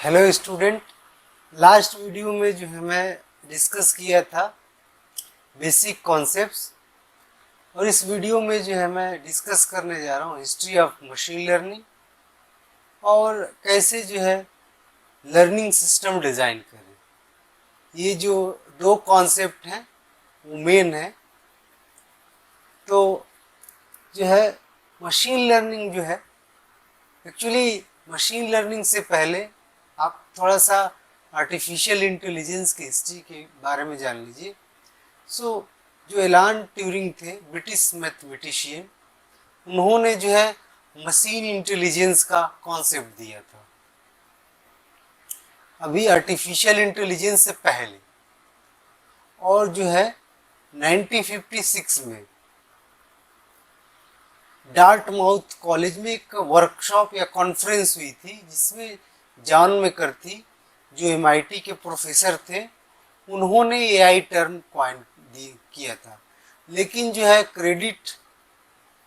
Hello student. Last video में जो है मैं डिस्कस किया था बेसिक कॉन्सेप्ट्स, और इस वीडियो में जो है मैं डिस्कस करने जा रहा हूँ हिस्ट्री ऑफ मशीन लर्निंग और कैसे जो है लर्निंग सिस्टम डिज़ाइन करें। ये जो दो कॉन्सेप्ट हैं वो मेन है। तो जो है मशीन लर्निंग जो है एक्चुअली मशीन लर्निंग से पहले आप थोड़ा सा आर्टिफिशियल इंटेलिजेंस की हिस्ट्री के बारे में जान लीजिए। जो एलान ट्यूरिंग थे, ब्रिटिश मैथमेटिशियन, उन्होंने जो है मशीन इंटेलिजेंस का कॉन्सेप्ट दिया था अभी आर्टिफिशियल इंटेलिजेंस से पहले। और जो है 1956 में डार्टमाउथ कॉलेज में एक वर्कशॉप या कॉन्फ्रेंस हुई थी जिसमें जॉन मैकर्थी जो एमआईटी के प्रोफेसर थे उन्होंने एआई टर्म कॉइन किया था। लेकिन जो है क्रेडिट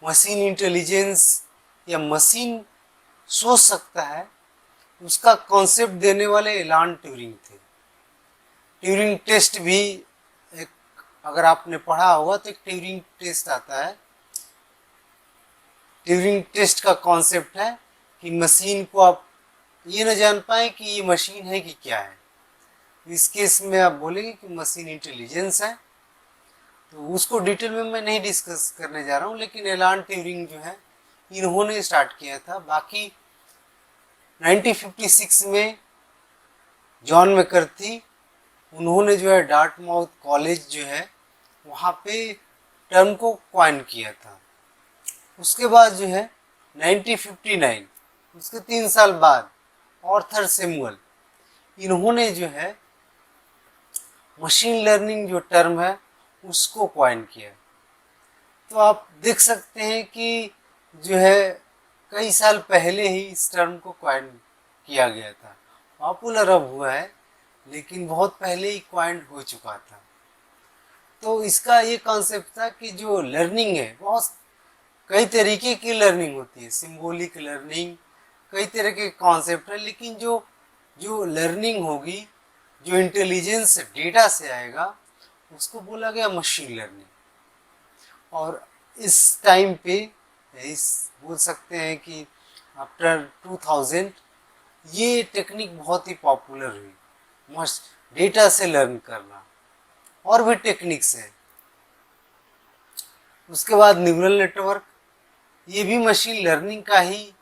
मशीन इंटेलिजेंस या मशीन सोच सकता है उसका कॉन्सेप्ट देने वाले एलान ट्यूरिंग थे। ट्यूरिंग टेस्ट भी एक, अगर आपने पढ़ा होगा तो एक ट्यूरिंग टेस्ट आता है। ट्यूरिंग टेस्ट का कॉन्सेप्ट है कि मशीन को आप ये न जान पाए कि ये मशीन है कि क्या है। इस केस में आप बोलेंगे कि मशीन इंटेलिजेंस है, तो उसको डिटेल में मैं नहीं डिस्कस करने जा रहा हूँ। लेकिन एलान ट्यूरिंग जो है इन्होंने स्टार्ट किया था। बाकी 1956 में जॉन मैकर्थी उन्होंने जो है डार्टमाउथ कॉलेज जो है वहाँ पे टर्म को कॉइन किया था। उसके बाद जो है 1959 उसके 3 साल बाद आर्थर सैमुअल इन्होंने जो है मशीन लर्निंग जो टर्म है उसको कॉइन किया। तो आप देख सकते हैं कि जो है कई साल पहले ही इस टर्म को कॉइन किया गया था। पॉपुलर अब हुआ है लेकिन बहुत पहले ही कॉइन हो चुका था। तो इसका ये कॉन्सेप्ट था कि जो लर्निंग है बहुत कई तरीके की लर्निंग होती है, सिंबॉलिक लर्निंग, कई तरह के कॉन्सेप्ट है। लेकिन जो जो लर्निंग होगी, जो इंटेलिजेंस डेटा से आएगा, उसको बोला गया मशीन लर्निंग। और इस टाइम पे इस बोल सकते हैं कि आफ्टर 2000 ये टेक्निक बहुत ही पॉपुलर हुई, मस्ट डेटा से लर्न करना। और भी टेक्निक्स हैं। उसके बाद न्यूरल नेटवर्क, ये भी मशीन लर्निंग का ही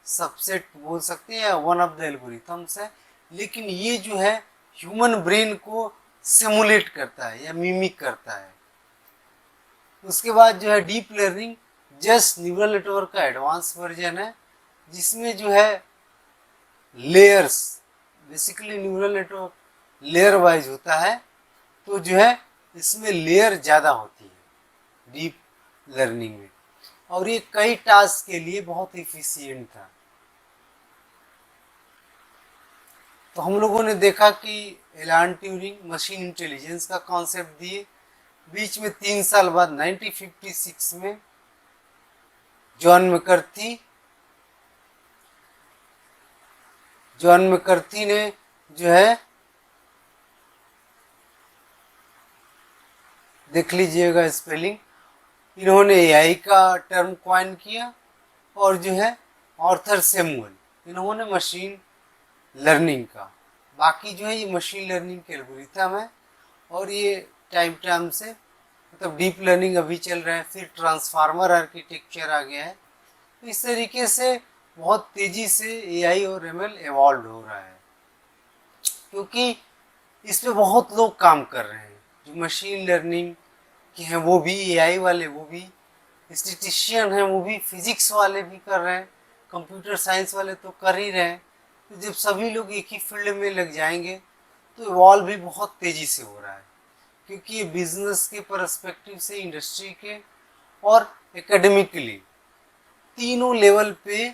सबसेट बोल सकते हैं, वन ऑफ द एल्गोरिथम्स है। लेकिन ये जो है ह्यूमन ब्रेन को सिमुलेट करता है या मिमिक करता है। उसके बाद जो है deep learning, just neural network का एडवांस वर्जन है जिसमें जो है layers, basically neural network layer wise होता है, तो जो है इसमें लेयर ज़्यादा होती है डीप लर्निंग में। और ये कई टास्क के लिए बहुत इफिशियंट था। तो हम लोगों ने देखा कि एलान ट्यूरिंग मशीन इंटेलिजेंस का कॉन्सेप्ट दिए। बीच में 3 साल बाद 1956 में जॉन मैकर्थी ने जो है, देख लीजिएगा स्पेलिंग, इन्होंने एआई का टर्म कॉइन किया। और जो है आर्थर सैमुअल इन्होंने मशीन लर्निंग का। बाकी जो है ये मशीन लर्निंग के एल्गोरिथम है। और ये टाइम से मतलब डीप लर्निंग अभी चल रहा है, फिर ट्रांसफार्मर आर्किटेक्चर आ गया है। तो इस तरीके से बहुत तेजी से एआई और एमएल इवॉल्व हो रहा है, क्योंकि इस पे बहुत लोग काम कर रहे हैं। जो मशीन लर्निंग के हैं वो भी, एआई वाले वो भी, स्टेटिस्टिशियन हैं वो भी, फिजिक्स वाले भी कर रहे हैं, कंप्यूटर साइंस वाले तो कर ही रहे हैं। तो जब सभी लोग एक ही फील्ड में लग जाएंगे तो इवॉल्व भी बहुत तेज़ी से हो रहा है, क्योंकि ये बिजनेस के परस्पेक्टिव से, इंडस्ट्री के और एकेडमिकली तीनों लेवल पे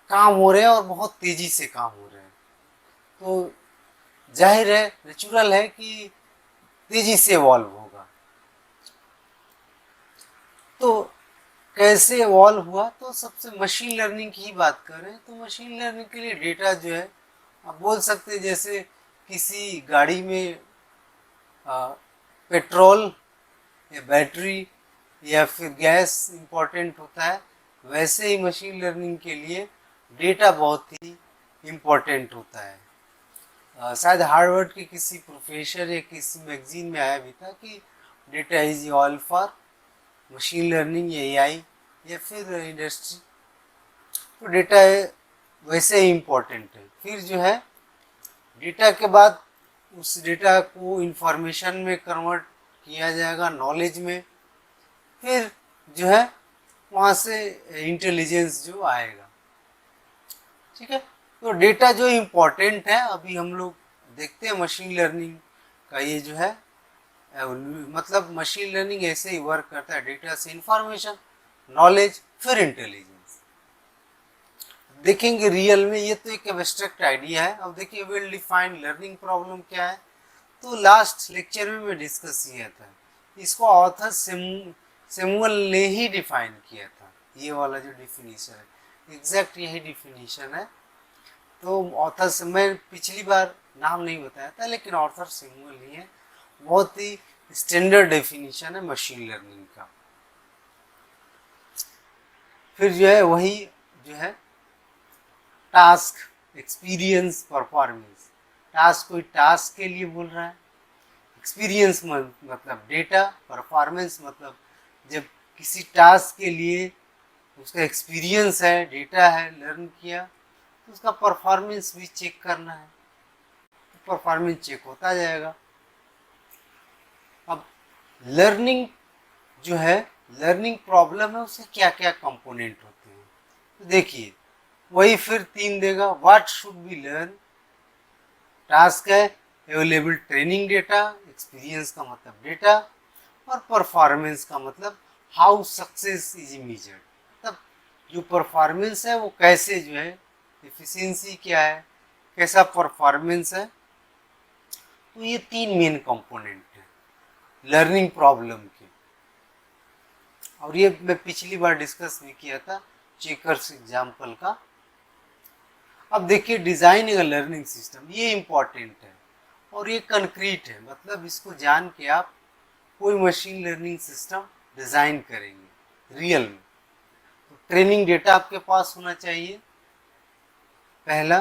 काम हो रहे हैं और बहुत तेज़ी से काम हो रहे हैं। तो जाहिर है, नेचुरल है कि तेज़ी से इवॉल्व होगा। तो कैसे इवॉल्व हुआ, तो सबसे मशीन लर्निंग की ही बात कर रहे हैं। तो मशीन लर्निंग के लिए डेटा जो है आप बोल सकते हैं जैसे किसी गाड़ी में पेट्रोल या बैटरी या फिर गैस इम्पोर्टेंट होता है, वैसे ही मशीन लर्निंग के लिए डेटा बहुत ही इम्पोर्टेंट होता है। शायद हार्वर्ड के किसी प्रोफेसर या किसी मैगजीन में आया भी था कि data is all for machine learning या एआई या फिर इंडस्ट्री। तो डेटा वैसे ही इम्पोर्टेंट है। फिर जो है डेटा के बाद उस डेटा को इंफॉर्मेशन में कन्वर्ट किया जाएगा, नॉलेज में, फिर जो है वहाँ से इंटेलिजेंस जो आएगा। ठीक है, तो डेटा जो इम्पोर्टेंट है, अभी हम लोग देखते हैं मशीन लर्निंग का ये जो है मतलब मशीन लर्निंग ऐसे ही वर्क करता है, डेटा से इंफॉर्मेशन, नॉलेज, फिर इंटेलिजेंस। देखेंगे रियल में, ये तो एक एब्स्ट्रैक्ट आइडिया है। अब देखिए वेल डिफाइंड लर्निंग प्रॉब्लम क्या है। तो लास्ट लेक्चर में मैं डिस्कस किया था, इसको ऑथर सैमुअल ने ही डिफाइन किया था। ये वाला जो डिफिनीशन है एग्जैक्ट यही डिफिनीशन है। तो ऑथर से मैं पिछली बार नाम नहीं बताया था, लेकिन ऑथर सैमुअल ही है। बहुत ही स्टैंडर्ड डेफिनेशन है मशीन लर्निंग का। फिर जो है वही जो है टास्क, एक्सपीरियंस, परफॉर्मेंस। टास्क कोई टास्क के लिए बोल रहा है, एक्सपीरियंस मतलब डेटा, परफॉर्मेंस मतलब जब किसी टास्क के लिए उसका एक्सपीरियंस है, डेटा है, लर्न किया, तो उसका परफॉर्मेंस भी चेक करना है, तो परफॉर्मेंस चेक होता जाएगा। अब लर्निंग जो है, लर्निंग प्रॉब्लम है, उसके क्या क्या कंपोनेंट होते हैं। तो देखिए वही फिर 3 देगा। What should be learn, task है, अवेलेबल ट्रेनिंग डेटा, एक्सपीरियंस का मतलब डेटा, और परफॉर्मेंस का मतलब हाउ सक्सेस इज मेजर्ड, मतलब जो परफॉर्मेंस है वो कैसे जो है, एफिशिएंसी क्या है, कैसा परफॉर्मेंस है। तो ये 3 मेन कंपोनेंट है लर्निंग प्रॉब्लम के। और ये मैं पिछली बार डिस्कस भी किया था चेकर्स एग्जाम्पल का। अब देखिए डिजाइन ए लर्निंग सिस्टम, ये इम्पोर्टेंट है और ये कंक्रीट है, मतलब इसको जान के आप कोई मशीन लर्निंग सिस्टम डिजाइन करेंगे रियल में। तो ट्रेनिंग डेटा आपके पास होना चाहिए पहला,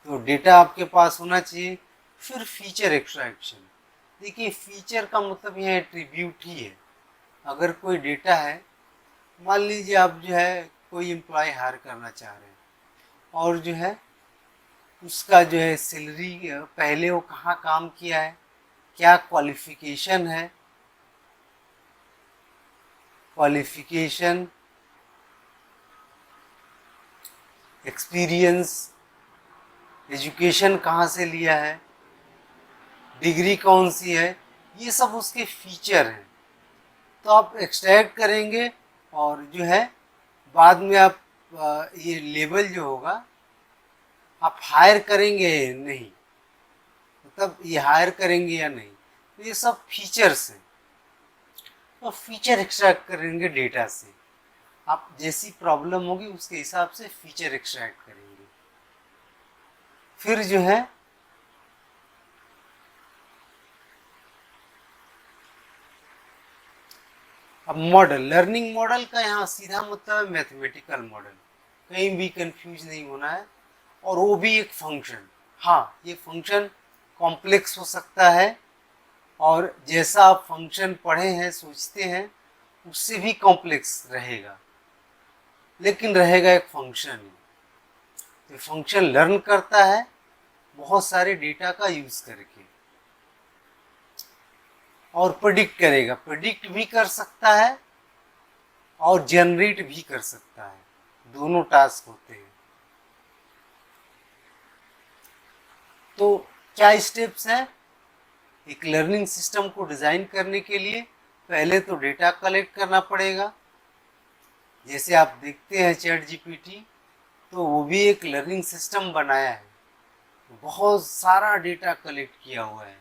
तो डेटा आपके पास होना चाहिए। फिर फीचर एक्सट्रैक्शन। देखिए फीचर का मतलब यह एट्रीब्यूट ही है। अगर कोई डेटा है, मान लीजिए आप जो है कोई एम्प्लॉय हायर करना चाह रहे हैं और जो है उसका जो है सैलरी, पहले वो कहाँ काम किया है, क्या क्वालिफिकेशन है, क्वालिफिकेशन, एक्सपीरियंस, एजुकेशन कहाँ से लिया है, डिग्री कौन सी है, ये सब उसके फीचर हैं। तो आप एक्सट्रैक्ट करेंगे और जो है बाद में आप ये लेबल जो होगा, आप हायर करेंगे नहीं, मतलब ये हायर करेंगे या नहीं, तो ये सब फीचर्स हैं। तो फीचर एक्सट्रैक्ट करेंगे डेटा से, आप जैसी प्रॉब्लम होगी उसके हिसाब से फीचर एक्सट्रैक्ट करेंगे। फिर जो है अब मॉडल, लर्निंग मॉडल का यहाँ सीधा मतलब है मैथमेटिकल मॉडल, कहीं भी कंफ्यूज नहीं होना है। और वो भी एक फंक्शन, हाँ ये फंक्शन कॉम्प्लेक्स हो सकता है और जैसा आप फंक्शन पढ़े हैं, सोचते हैं, उससे भी कॉम्प्लेक्स रहेगा, लेकिन रहेगा एक फंक्शन ही। तो फंक्शन लर्न करता है बहुत सारे डेटा का यूज करके और प्रेडिक्ट करेगा, प्रेडिक्ट भी कर सकता है और जनरेट भी कर सकता है, दोनों टास्क होते हैं। तो क्या स्टेप्स हैं एक लर्निंग सिस्टम को डिजाइन करने के लिए? पहले तो डेटा कलेक्ट करना पड़ेगा, जैसे आप देखते हैं चैट जीपीटी, तो वो भी एक लर्निंग सिस्टम बनाया है, बहुत सारा डेटा कलेक्ट किया हुआ है,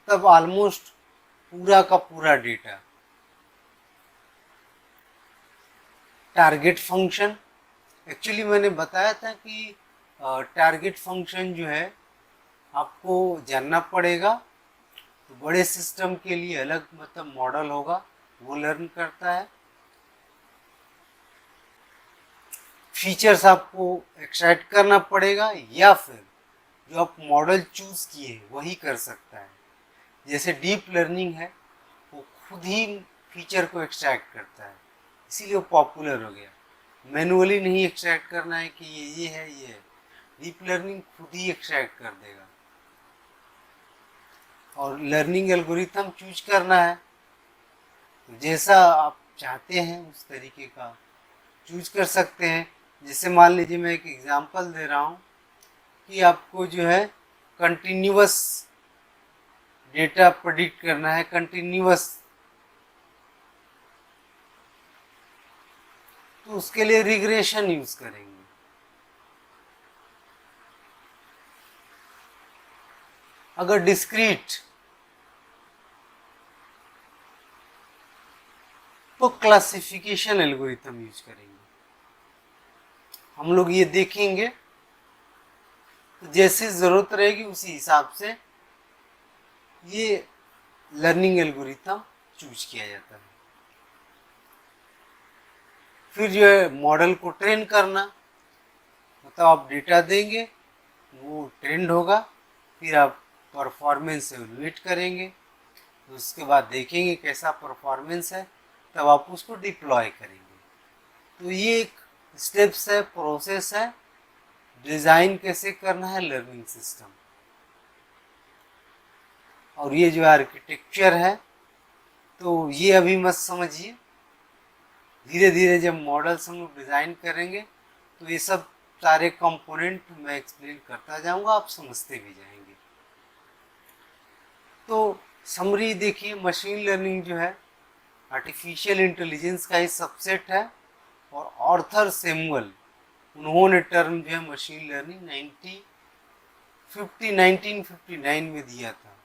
तब ऑलमोस्ट पूरा का पूरा डेटा। टारगेट फंक्शन, एक्चुअली मैंने बताया था कि टारगेट फंक्शन जो है आपको जानना पड़ेगा। तो बड़े सिस्टम के लिए अलग मतलब मॉडल होगा, वो लर्न करता है। फीचर्स आपको एक्सट्रैक्ट करना पड़ेगा या फिर जो आप मॉडल चूज किए वही कर सकता है। जैसे डीप लर्निंग है, वो खुद ही फीचर को एक्सट्रैक्ट करता है, इसीलिए वो पॉपुलर हो गया। मैनुअली नहीं एक्सट्रैक्ट करना है कि ये है ये है, डीप लर्निंग खुद ही एक्सट्रैक्ट कर देगा। और लर्निंग एल्गोरिथम चूज करना है, तो जैसा आप चाहते हैं उस तरीके का चूज कर सकते हैं। जैसे मान लीजिए मैं एक एग्जांपल दे रहा हूँ कि आपको जो है कंटिन्यूअस डेटा प्रेडिक्ट करना है, कंटिन्यूअस, तो उसके लिए रिग्रेशन यूज करेंगे। अगर डिस्क्रीट तो क्लासिफिकेशन एल्गोरिथम यूज करेंगे। हम लोग ये देखेंगे, तो जैसी ज़रूरत रहेगी उसी हिसाब से ये लर्निंग एल्गोरिथम चूज किया जाता है। फिर जो है मॉडल को ट्रेन करना, मतलब आप डेटा देंगे, वो ट्रेंड होगा, फिर आप परफॉर्मेंस एवेलुएट करेंगे, तो उसके बाद देखेंगे कैसा परफॉर्मेंस है, तब आप उसको डिप्लॉय करेंगे। तो ये एक स्टेप्स है, प्रोसेस है, डिज़ाइन कैसे करना है लर्निंग सिस्टम। और ये जो आर्किटेक्चर है, तो ये अभी मत समझिए, धीरे धीरे जब मॉडल्स हम लोग डिज़ाइन करेंगे तो ये सब सारे कंपोनेंट मैं एक्सप्लेन करता जाऊंगा, आप समझते भी जाएंगे। तो समरी देखिए, मशीन लर्निंग जो है आर्टिफिशियल इंटेलिजेंस का ही सबसेट है। और ऑर्थर सैमुअल, उन्होंने टर्म जो है मशीन लर्निंग 1959 में दिया था।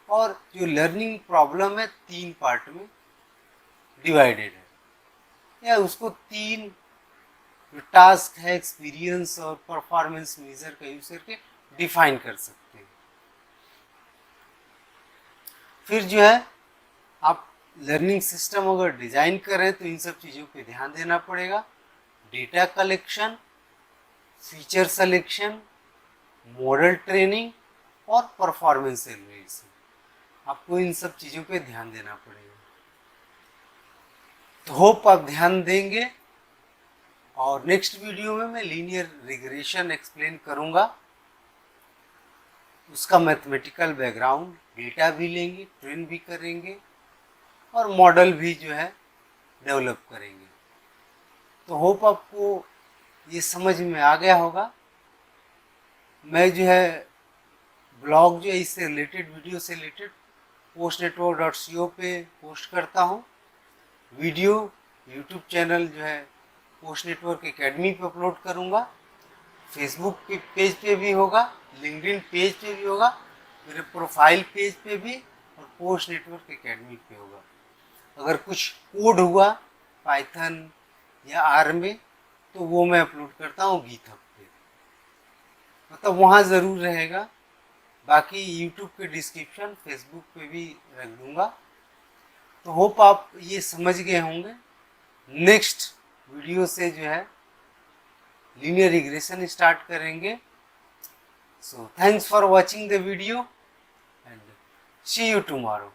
और जो लर्निंग प्रॉब्लम है 3 पार्ट में डिवाइडेड है, या उसको 3 जो टास्क है एक्सपीरियंस और परफॉर्मेंस मेजर का यूज करके डिफाइन कर सकते हैं। फिर जो है आप लर्निंग सिस्टम अगर डिजाइन कर रहे हैं तो इन सब चीज़ों पे ध्यान देना पड़ेगा। Data collection, feature selection, model training और परफॉर्मेंस एवेलुएशन, आपको इन सब चीज़ों पे ध्यान देना पड़ेगा। तो होप आप ध्यान देंगे। और नेक्स्ट वीडियो में मैं लीनियर रिग्रेशन एक्सप्लेन करूंगा, उसका मैथमेटिकल बैकग्राउंड, डेटा भी लेंगे, ट्रेन भी करेंगे और मॉडल भी जो है डेवलप करेंगे। तो होप आपको ये समझ में आ गया होगा। मैं जो है ब्लॉग जो है इससे रिलेटेड, वीडियो से रिलेटेड postnetwork.co पे पोस्ट करता हूँ। वीडियो यूट्यूब चैनल जो है पोस्ट नेटवर्क एकेडमी पे अपलोड करूँगा, फेसबुक के पेज पे भी होगा, लिंक्डइन पेज पे भी होगा, मेरे प्रोफाइल पेज पे भी, और पोस्ट नेटवर्क एकेडमी पे होगा। अगर कुछ कोड हुआ पाइथन या आर में तो वो मैं अपलोड करता हूँ गीथअप पे, मतलब वहाँ ज़रूर रहेगा। बाकी यूट्यूब के डिस्क्रिप्शन, फेसबुक पे भी रख दूँगा। तो होप आप ये समझ गए होंगे। नेक्स्ट वीडियो से जो है लीनियर रिग्रेशन स्टार्ट करेंगे। So thanks for watching the video and see you tomorrow.